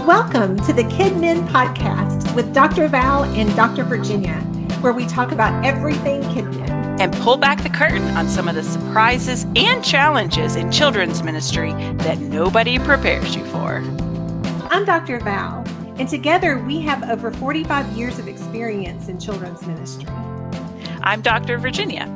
Welcome to the Kid Men Podcast with Dr. Val and Dr. Virginia, where we talk about everything kid men. And pull back the curtain on some of the surprises and challenges in children's ministry that nobody prepares you for. I'm Dr. Val, and together we have over 45 years of experience in children's ministry. I'm Dr. Virginia.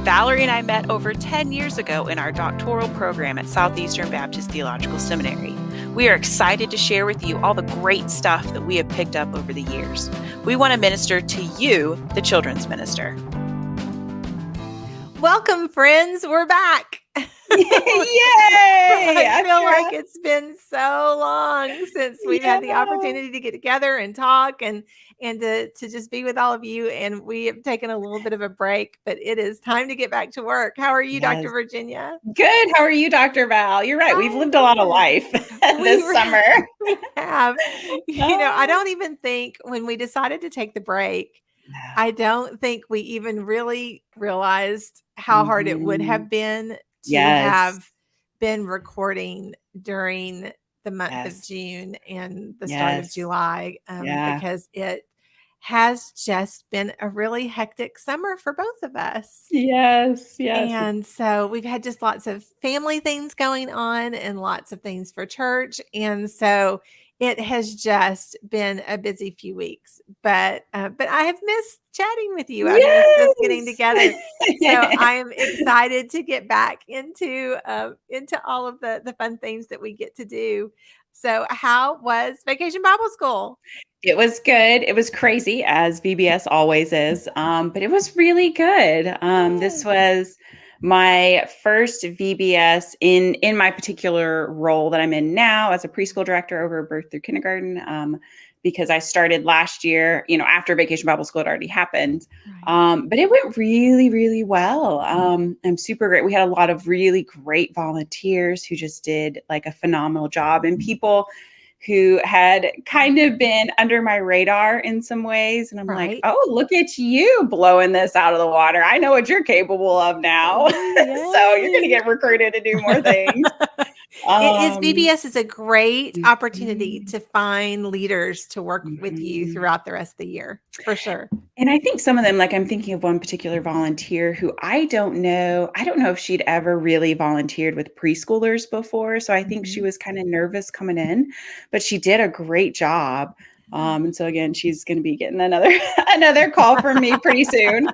Valerie and I met over 10 years ago in our doctoral program at Southeastern Baptist Theological Seminary. We are excited to share with you all the great stuff that we have picked up over the years. We want to minister to you, the children's minister. Welcome, friends. We're back. Yay! I feel like it's been so long since we've had the opportunity to get together and talk and to just be with all of you. And we have taken a little bit of a break, but it is time to get back to work. How are you, Dr. Virginia? Good. How are you, Dr. Val? You're right. We've lived a lot of life this summer. We have. I don't even think when we decided to take the break, I don't think we even really realized how hard it would have been to have been recording during the month of June and the start of July, because it has just been a really hectic summer for both of us. Yes. And so we've had just lots of family things going on and lots of things for church. And so it has just been a busy few weeks, but I have missed chatting with you. I've missed us getting together. So I am excited to get back into all of the fun things that we get to do. So how was Vacation Bible School? It was good. It was crazy, as VBS always is, but it was really good. This was my first VBS in my particular role that I'm in now as a preschool director over birth through kindergarten, because I started last year, after Vacation Bible School had already happened. But it went really, really well. I'm super great. We had a lot of really great volunteers who just did like a phenomenal job, and people who had kind of been under my radar in some ways. And I'm like, oh, look at you blowing this out of the water. I know what you're capable of now. So you're going to get recruited to do more things. VBS is a great opportunity to find leaders to work with you throughout the rest of the year, for sure. And I think some of them, like I'm thinking of one particular volunteer who I don't know if she'd ever really volunteered with preschoolers before. So I think she was kind of nervous coming in, but she did a great job. And so again, she's going to be getting another call from me pretty soon.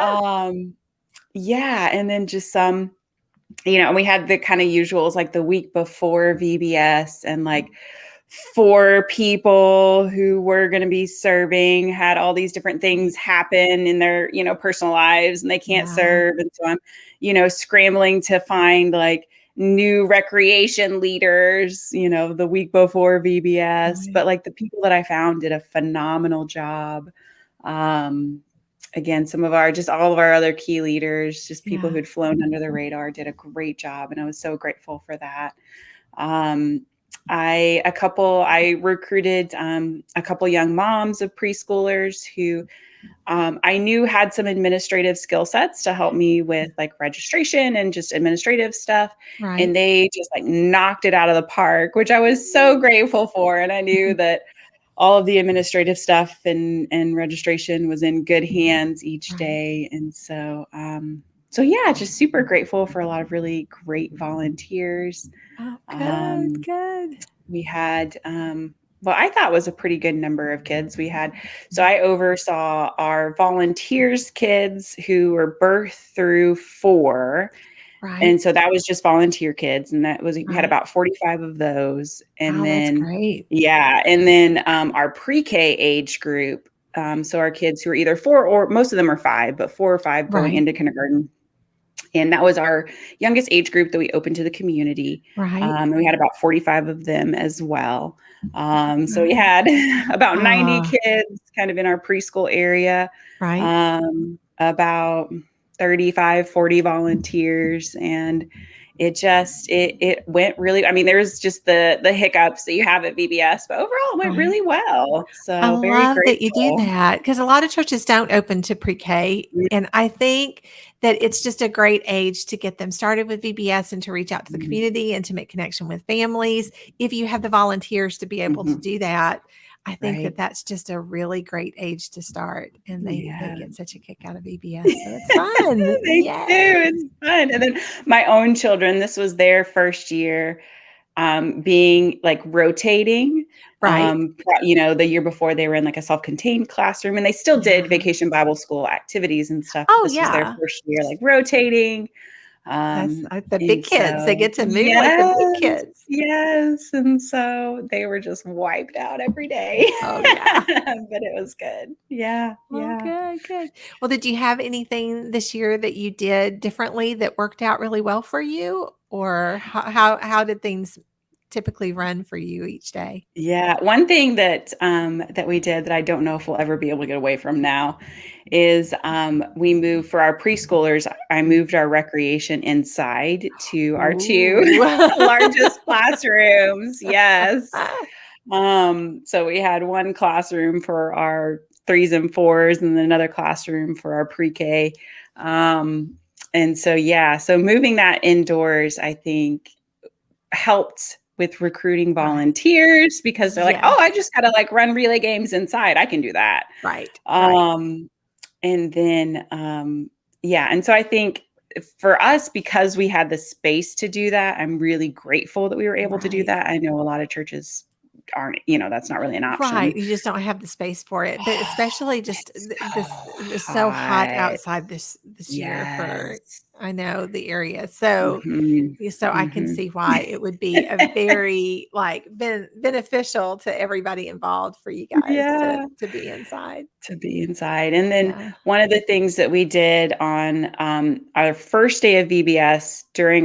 And then just some, we had the kind of usuals like the week before VBS, and like 4 people who were going to be serving had all these different things happen in their, personal lives, and they can't serve. And so I'm, scrambling to find like new recreation leaders, the week before VBS, but like the people that I found did a phenomenal job. Again, all of our other key leaders, just people who'd flown under the radar, did a great job. And I was so grateful for that. I recruited a couple young moms of preschoolers who I knew had some administrative skill sets to help me with like registration and just administrative stuff. And they just like knocked it out of the park, which I was so grateful for. And I knew that all of the administrative stuff and registration was in good hands each day. And so, just super grateful for a lot of really great volunteers. Oh, good. We had, I thought was a pretty good number of kids. So I oversaw our volunteers kids who were birth through 4. And so that was just volunteer kids. And we had about 45 of those. And then, that's great. And then our pre-K age group. So our kids who are either 4 or most of them are 5, but 4 or 5 going into kindergarten. And that was our youngest age group that we opened to the community. And we had about 45 of them as well. So we had about 90 kids kind of in our preschool area. About 35, 40 volunteers. And it went really, I mean, there's just the hiccups that you have at VBS, but overall it went Right. really well. I So very love that you do grateful. that because a lot of churches don't open to pre-K, and I think that it's just a great age to get them started with VBS and to reach out to the Mhm. community and to make connection with families. If you have the volunteers to be able to Mhm. do that, I think that Right. that's just a really great age to start, and they Yeah. get such a kick out of VBS, so it's fun. They do, Yay. it's fun. And then my own children, this was their first year, being like rotating. Right. The year before they were in like a self-contained classroom and they still did Yeah. vacation Bible school activities and stuff. But Oh, this was their yeah. first year like rotating. That's the And big kids. They so, get to move like the big yes, kids. yes. And so they were just wiped out every day. Oh, yeah. But it was good. Yeah, Oh, yeah. good, good. Well, did you have anything this year that you did differently that worked out really well for you? Or how did things typically run for you each day? Yeah, one thing that we did that I don't know if we'll ever be able to get away from now is we moved for our preschoolers. I moved our recreation inside to our two Ooh. largest classrooms. Yes. So we had one classroom for our threes and fours, and then another classroom for our pre-K. And so yeah, so moving that indoors, I think helped with recruiting Right. volunteers because they're like, "Oh, Yes. I just gotta, like, run relay games inside. I can do that." Right. Right. Um, and then, yeah, and so I think for us, because we had the space to do that, I'm really grateful that we were able to do Right. that. I know a lot of churches aren't, that's not really an Right, option. you just don't have the space for it, but especially just It's this so it was so hot hot. outside this year for Yes. I know the area. So Mhm. so I can Mhm. see why it would be a very like beneficial to everybody involved for you guys Yeah. to be inside. To be inside. And then Yeah. one of the things that we did on our first day of VBS during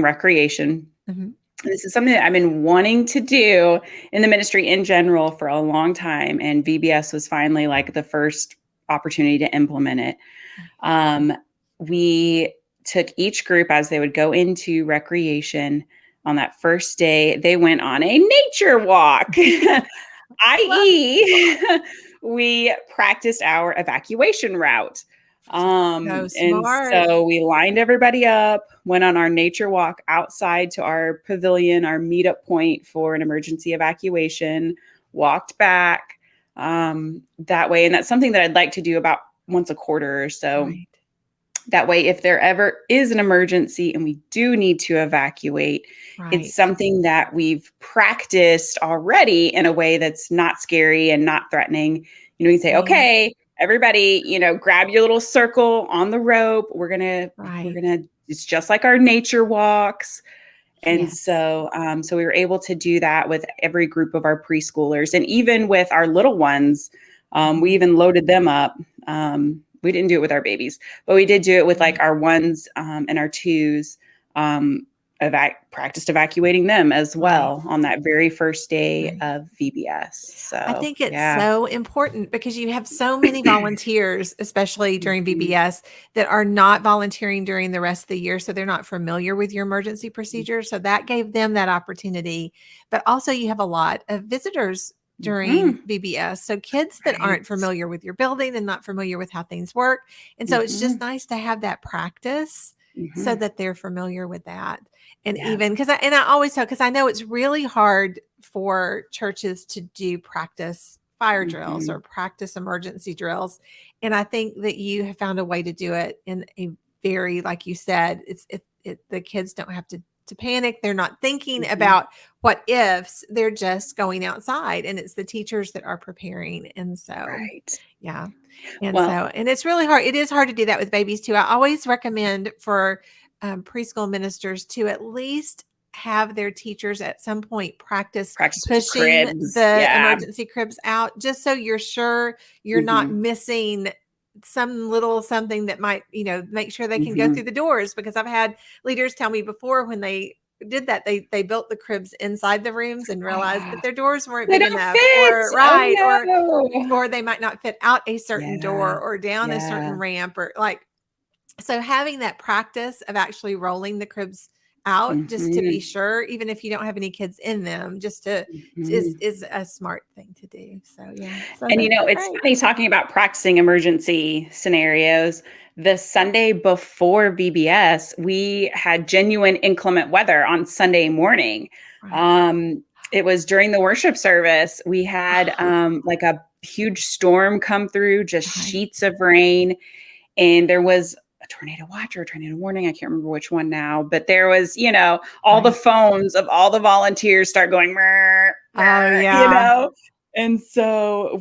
recreation, Mhm. and this is something that I've been wanting to do in the ministry in general for a long time. And VBS was finally like the first opportunity to implement it. Um, we took each group as they would go into recreation on that first day, they went on a nature walk. Love it. i.e., we practiced our evacuation route. So And smart. so we lined everybody up, went on our nature walk outside to our pavilion, our meetup point for an emergency evacuation, walked back that way. And that's something that I'd like to do about once a quarter or so. Right. That way, if there ever is an emergency and we do need to evacuate, it's Right. something that we've practiced already in a way that's not scary and not threatening. We can say, See? okay, everybody, grab your little circle on the rope. We're Right. gonna, it's just like our nature walks. And Yes. so we were able to do that with every group of our preschoolers, and even with our little ones. We Mhm. even loaded them up. We didn't do it with our babies, but we did do it with like Right. our ones and our twos. Practiced evacuating them as Right. well on that very first day Right. of VBS. I So think it's yeah. so important because you have so many volunteers, especially during Mhm, VBS, that are not volunteering during the rest of the year. So they're not familiar with your emergency procedure. So that gave them that opportunity. But also, you have a lot of visitors during mhm. VBS. So kids that Right. aren't familiar with your building and not familiar with how things work. And so it's just Mhm, nice to have that practice so mhm. that they're familiar with that. And Yeah. even because I always tell, because I know it's really hard for churches to do practice fire drills or Mhm, practice emergency drills. And I think that you have found a way to do it in a very, like you said, the kids don't have to panic. They're not thinking mhm. about what ifs. They're just going outside, and it's the teachers that are preparing. And so, Right. yeah. And Well, so, and it's really hard. It is hard to do that with babies too. I always recommend for preschool ministers to at least have their teachers at some point practice practice with the pushing cribs. the Yeah. emergency cribs out, just so you're sure you're not Mhm, missing some little something that might, make sure they can go through mhm. the doors. Because I've had leaders tell me before when they did that, they built the cribs inside the rooms and realized that Ah, their doors weren't they big don't enough, fit. or Oh, right, no. or they might not fit out a certain Yeah, door or down a certain yeah. ramp, or like So having that practice of actually rolling the cribs out just to be Mhm. sure, even if you don't have any kids in them, just to Mhm. is a smart thing to do. So yeah. So And, that's it's great. funny talking about practicing emergency scenarios. The Sunday before VBS, we had genuine inclement weather on Sunday morning. Right. Um, it was during the worship service. We had Oh, like a huge storm come through, just right. sheets of rain. And there was a tornado watch or a tornado warning. I can't remember which one now, but there was, all the Right. phones of all the volunteers start going, "Mrr, Oh mrr," yeah. And so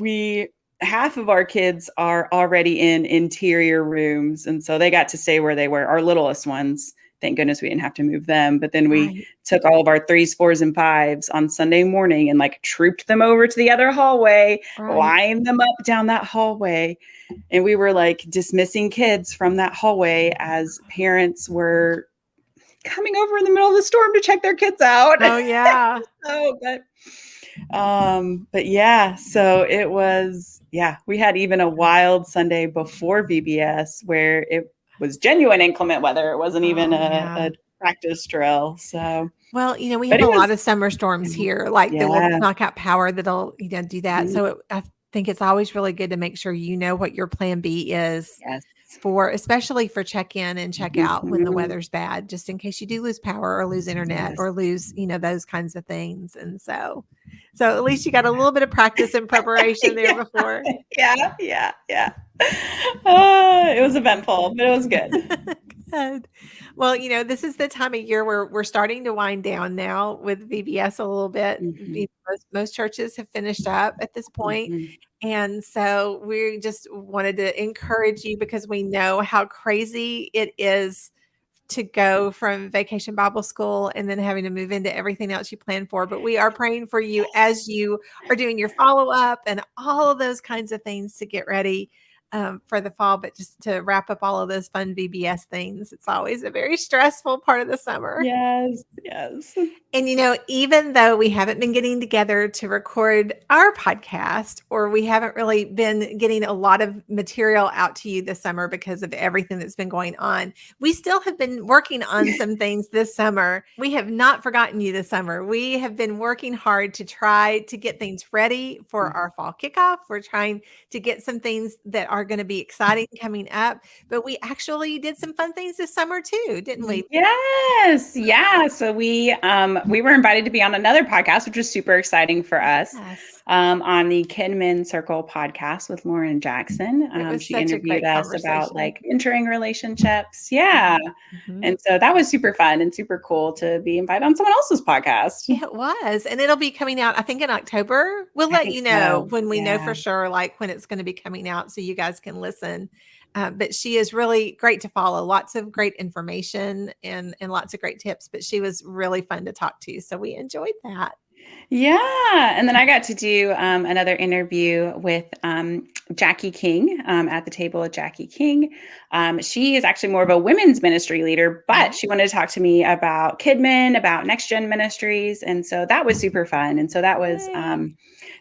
half of our kids are already in interior rooms. And so they got to stay where they were, our littlest ones. Thank goodness we didn't have to move them. But then we Right. took all of our threes, fours, and fives on Sunday morning and like trooped them over to the other hallway, Right. lined them up down that hallway. And we were like dismissing kids from that hallway as parents were coming over in the middle of the storm to check their kids out. Oh yeah. So, but yeah, so it was, yeah, we had even a wild Sunday before VBS where it was genuine inclement weather. It wasn't even Oh a yeah. practice drill. So, Well, we but have it a lot was, of summer storms here, like that will yeah. knock out power that'll, do that. Mhm. So I think it's always really good to make sure you know what your plan B is Yes. for, especially for check in and check out when the Mhm. weather's bad, just in case you do lose power or lose internet Yes. or lose, those kinds of things. And so at least you got a little bit of practice and preparation there Yeah. before. Yeah. Yeah. Yeah. It was That's eventful, but it was good. good. Well, this is the time of year where we're starting to wind down now with VBS a little bit. Mhm. Most churches have finished up at this point. Mhm. And so we just wanted to encourage you because we know how crazy it is to go from vacation Bible school and then having to move into everything else you plan for. But we are praying for you as you are doing your follow up and all of those kinds of things to get ready for the fall. But just to wrap up all of those fun VBS things, it's always a very stressful part of the summer. Yes, yes. And even though we haven't been getting together to record our podcast, or we haven't really been getting a lot of material out to you this summer because of everything that's been going on, we still have been working on some things this summer. We have not forgotten you this summer. We have been working hard to try to get things ready for our fall kickoff. We're trying to get some things that are going to be exciting coming up, but we actually did some fun things this summer too, didn't we? Yes, yeah. So we were invited to be on another podcast, which was super exciting for us. Yes. On the Kinman Circle podcast with Lauren Jackson. It was She such a interviewed great us about conversation. like mentoring relationships. Yeah. Mhm. And so that was super fun and super cool to be invited on someone else's podcast. It was, and it'll be coming out, I think, in October. We'll I let think you know so. when we know Yeah. for sure, like when it's going to be coming out, so you guys can listen. But she is really great to follow. Lots of great information and lots of great tips. But she was really fun to talk to, so we enjoyed that. Yeah. And then I got to do another interview with Jackie King at the table with Jackie King. She is actually more of a women's ministry leader, but Oh, she wanted to talk to me about Kidman, about Next Gen Ministries. And so that was super fun. And so that was yay.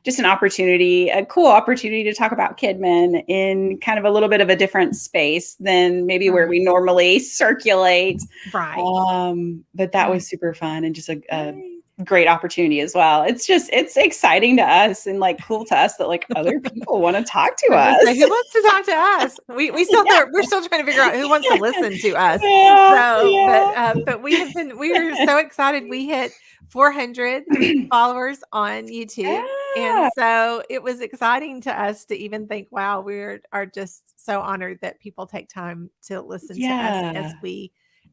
just a cool opportunity to talk about Kidman in kind of a little bit of a different space than maybe where we Right, normally circulate. right, But that right, was super fun and just a right. great opportunity as well. It's exciting to us and like cool to us that like other people want to talk to I was gonna say, us. who wants to talk to us? We still Yeah. we're still trying to figure out who wants to listen to us. Yeah, So, yeah. but we are so excited. We hit 400 followers on YouTube, and Yeah. so it was exciting to us to even think, wow, are just so honored that people take time to listen to us Yeah.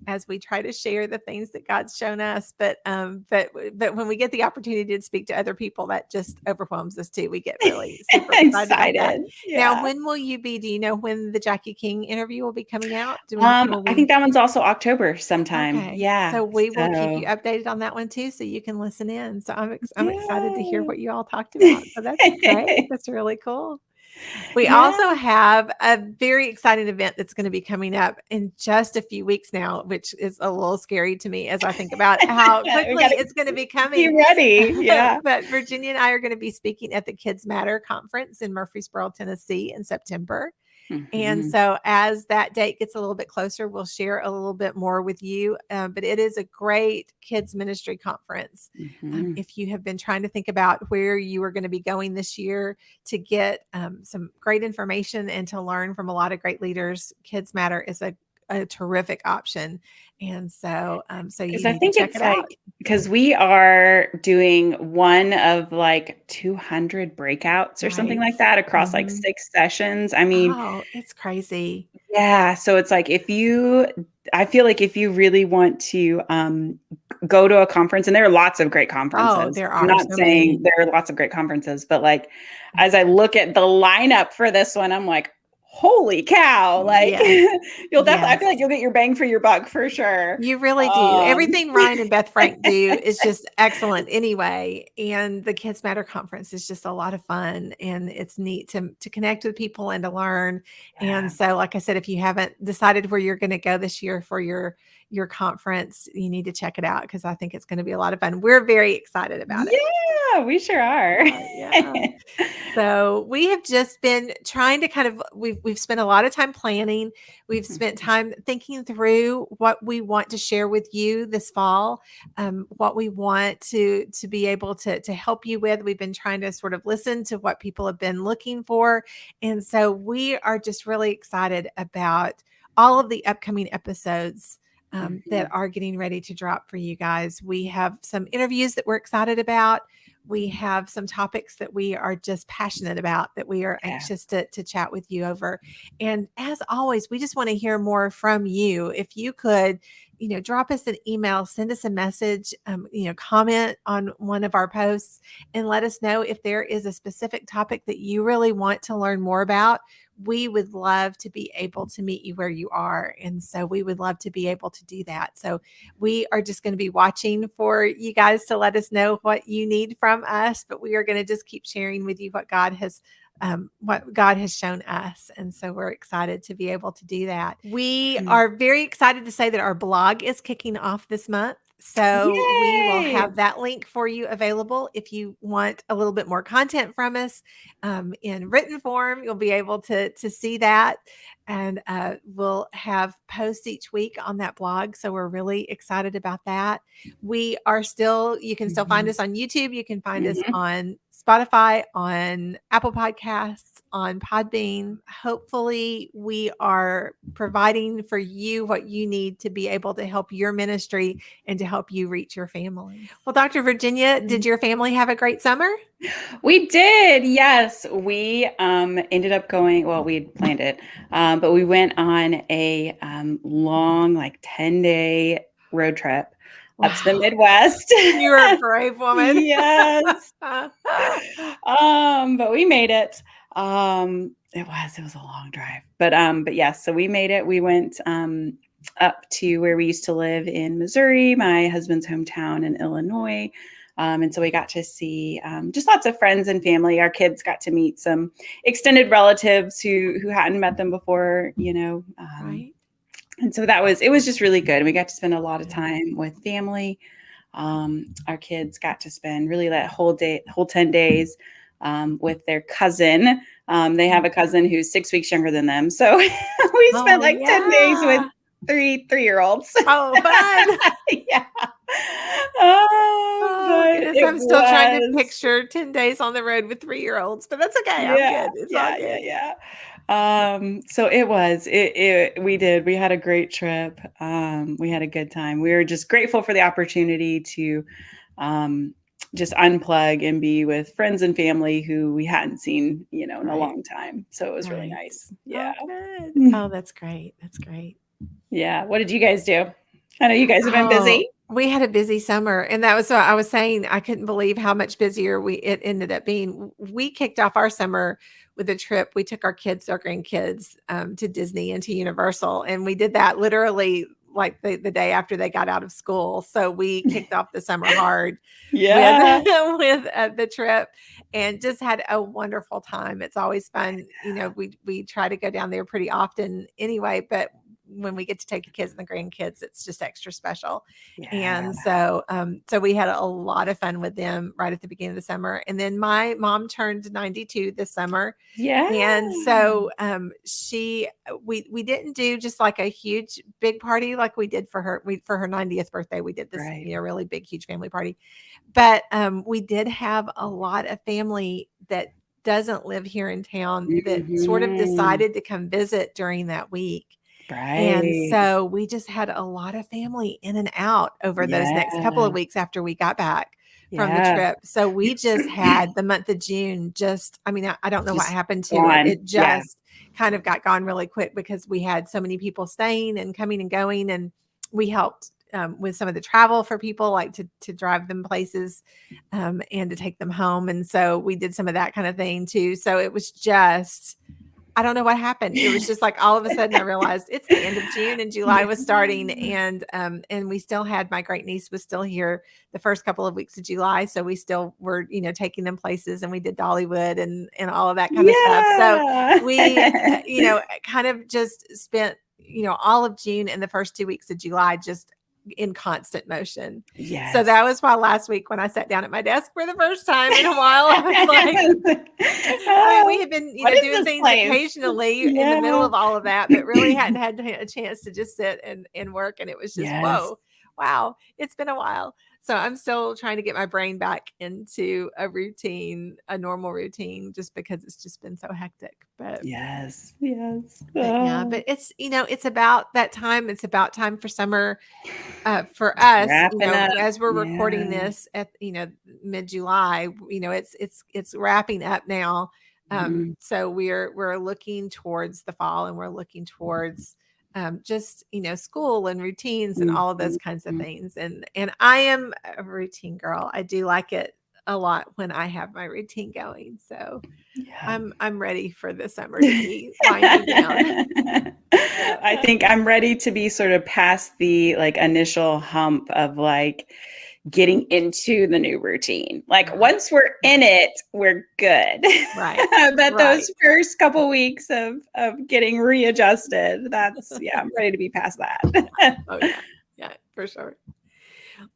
as we try to share the things that God's shown us. But when we get the opportunity to speak to other people, that just overwhelms us too. We get really super excited about that. Excited. Now, Yeah. when will you be? Do you know when the Jackie King interview will be coming out? When will I we? think that one's also October sometime. Okay, Yeah. so we will keep you So updated on that one too, so you can listen in. So I'm excited to hear yeah. what you all talked about. So that's great. That's really cool. We Yeah. also have a very exciting event that's going to be coming up in just a few weeks now, which is a little scary to me as I think about how We quickly gotta it's going to be be coming. ready. Yeah. But Virginia and I are going to be speaking at the Kids Matter conference in Murfreesboro, Tennessee in September. And so as that date gets a little bit closer, we'll share a little bit more with you. But it is a great kids ministry conference. If you have been trying to think about where you are going to be going this year to get some great information and to learn from a lot of great leaders, Kids Matter is a terrific option. And so you I need to think check it's it out. like, because we are doing one of like 200 breakouts or something like that across like 6 sessions. I mean, oh, it's crazy. yeah. So it's like, I feel like if you really want to go to a conference, and there are lots of great conferences. Oh, there I'm are not so saying many. there are lots of great conferences, but like, as I look at the lineup for this one, I'm like, holy cow. Like Yes. you'll definitely, I Yes. feel like you'll get your bang for your buck for sure. You really do. Everything Ryan and Beth Frank do is just excellent anyway. And the Kids Matter Conference is just a lot of fun, and it's neat to connect with people and to learn. Yeah. And so, like I said, if you haven't decided where you're going to go this year for your conference, you need to check it out because I think it's going to be a lot of fun. We're very excited about it. Yeah, we sure are. Yeah. So we have just been trying to kind of we've spent a lot of time planning. We've spent time thinking through what we want to share with you this fall, what we want to be able to help you with. We've been trying to sort of listen to what people have been looking for, and so we are just really excited about all of the upcoming episodes. That are getting ready to drop for you guys. We have some interviews that we're excited about. We have some topics that we are just passionate about that we are anxious to chat with you over. And as always, we just want to hear more from you. If you could, drop us an email, send us a message, comment on one of our posts and let us know if there is a specific topic that you really want to learn more about. We would love to be able to meet you where you are. And so we would love to be able to do that. So we are just going to be watching for you guys to let us know what you need from us, but we are going to just keep sharing with you what God has shown us. And so we're excited to be able to do that. We are very excited to say that our blog is kicking off this month. So we will have that link for you available. If you want a little bit more content from us in written form, you'll be able to see that. And we'll have posts each week on that blog. So we're really excited about that. You can still find us on YouTube. You can find us on Spotify, on Apple Podcasts, on Podbean. Hopefully we are providing for you what you need to be able to help your ministry and to help you reach your family. Well, Dr. Virginia, did your family have a great summer? We did. Yes. We ended up going, well, we had planned it, but we went on a long, like 10-day road trip up to the Midwest. You're a brave woman. Yes. But we made it. It was a long drive, but yes, so we made it. We went up to where we used to live in Missouri, my husband's hometown in Illinois. And so we got to see just lots of friends and family. Our kids got to meet some extended relatives who hadn't met them before, Right. And so it was just really good. And we got to spend a lot of time with family. Our kids got to spend really that whole 10 days with their cousin. They have a cousin who's 6 weeks younger than them. So we spent 10 days with three-year-olds. Oh, fun. Yeah. Oh, goodness. I'm still trying to picture 10 days on the road with 3-year-olds, but that's okay. I'm good. It's all good. Yeah. So we had a great trip. We had a good time. We were just grateful for the opportunity to just unplug and be with friends and family who we hadn't seen, in a long time. So it was really nice. Yeah. Oh, good. Oh, that's great. That's great. Yeah. What did you guys do? I know you guys have been busy. We had a busy summer, and that was what I was saying. I couldn't believe how much busier it ended up being. We kicked off our summer with a trip. We took our grandkids to Disney and to Universal, and we did that literally like the day after they got out of school. So we kicked off the summer hard with the trip and just had a wonderful time. It's always fun. We try to go down there pretty often anyway, but when we get to take the kids and the grandkids, it's just extra special. Yeah. And so, so we had a lot of fun with them right at the beginning of the summer. And then my mom turned 92 this summer. Yeah. And so, we didn't do just like a huge big party like we did for her. For her 90th birthday, we did this, Right. really big, huge family party. But, we did have a lot of family that doesn't live here in town that sort of Mhm. decided to come visit during that week. And Right. so we just had a lot of family in and out over those next couple Yeah. of weeks after we got back from the Yeah. trip. So we just had the month of June just, I mean, I don't know what Just happened to it. gone. It Yeah. just kind of got gone really quick because we had so many people staying and coming and going. And we helped with some of the travel for people, like to drive them places and to take them home. And so we did some of that kind of thing too. So it was just, I don't know what happened. It was just like all of a sudden I realized it's the end of June and July was starting, and we still had, my great niece was still here the first couple of weeks of July, so we still were, taking them places, and we did Dollywood and all of that kind of stuff. So Yeah. we, kind of just spent, all of June and the first 2 weeks of July just in constant motion. So Yes. that was why last week when I sat down at my desk for the first time in a while, I was like, I mean, we had been, What is doing this things place? occasionally in the middle of all of that, but really hadn't had a chance to just sit and work. And it was just, Yes. whoa, wow, it's been a while. So I'm still trying to get my brain back into a routine, a normal routine, just because it's just been so hectic. But Yes. Yes. but yeah, Oh, but it's about that time. It's about time for summer for us, wrapping up. as we're recording Yeah. this at, mid-July, it's wrapping up now. Mhm. So we're looking towards the fall, and we're looking towards just, school and routines and all of those kinds of Mhm. things. And I am a routine girl. I do like it a lot when I have my routine going. So Yeah. I'm ready for the summer to be winding down. I think I'm ready to be sort of past the like initial hump of like getting into the new routine. Like Right. once we're in it, we're good. Right. But Right. those first couple weeks of getting readjusted, that's yeah, I'm ready to be past that. Oh yeah. Yeah, for sure.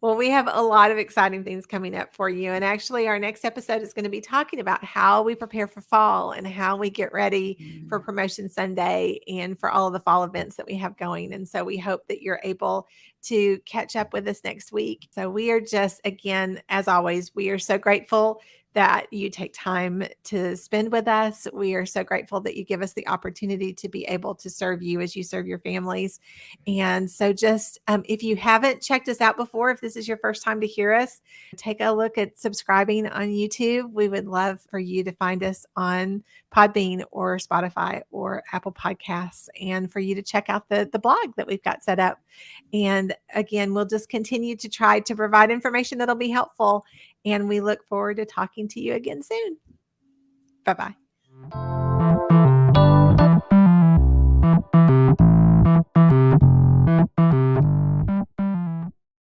Well, we have a lot of exciting things coming up for you. And actually, our next episode is going to be talking about how we prepare for fall and how we get ready for Promotion Sunday and for all of the fall events that we have going. And so we hope that you're able to catch up with us next week. So we are just, again, as always, we are so grateful that you take time to spend with us. We are so grateful that you give us the opportunity to be able to serve you as you serve your families. And so just if you haven't checked us out before, if this is your first time to hear us, take a look at subscribing on YouTube. We would love for you to find us on Podbean or Spotify or Apple Podcasts, and for you to check out the blog that we've got set up. And again, we'll just continue to try to provide information that'll be helpful. And we look forward to talking to you again soon. Bye-bye.